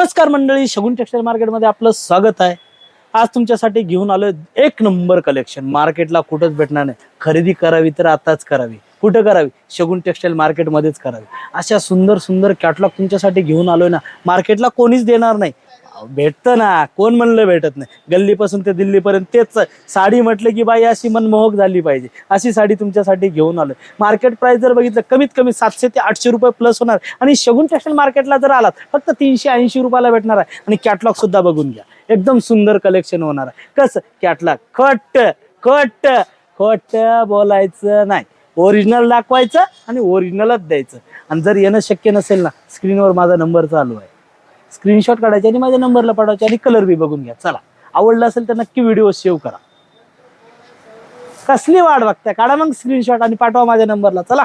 नमस्कार मंडळी, शगुन टेक्सटाईल मार्केटमध्ये आपलं स्वागत आहे। आज तुमच्यासाठी घेऊन आलोय एक नंबर कलेक्शन। मार्केटला कुठंच भेटणार नाही। खरेदी करावी तर आताच करावी। कुठं करावी? शगुन टेक्सटाईल मार्केटमध्येच करावी। अशा सुंदर सुंदर कॅटलॉग तुमच्यासाठी घेऊन आलोय ना, मार्केटला कोणीच देणार नाही। भेटतं ना, कोण म्हणलं भेटत नाही? गल्लीपासून ते दिल्लीपर्यंत तेच साडी म्हटलं की बाई अशी मनमोहक झाली पाहिजे, अशी साडी तुमच्यासाठी घेऊन आलोय। मार्केट प्राइस जर बघितलं कमीत कमी 700 ते 800 रुपये प्लस होणार। आणि शगुन टेक्सटाईल मार्केटला जर आलात फक्त 380 रुपयाला भेटणार आहे। आणि कॅटलॉग सुद्धा बघून घ्या, एकदम सुंदर कलेक्शन होणार आहे। कसं कॅटलॉग खोट खोट खोट बोलायचं नाही, ओरिजिनल दाखवायचं आणि ओरिजिनलच द्यायचं। आणि जर येणं शक्य नसेल ना, स्क्रीनवर माझा नंबर चालू आहे, स्क्रीनशॉट काढायचे आणि माझ्या नंबरला पाठवायचे आणि कलर बी बघून घ्या। चला, आवडलं असेल तर नक्की व्हिडिओ सेव्ह करा। कसली वाट बघताय? काढा मग स्क्रीनशॉट आणि पाठवा माझ्या नंबरला। चला।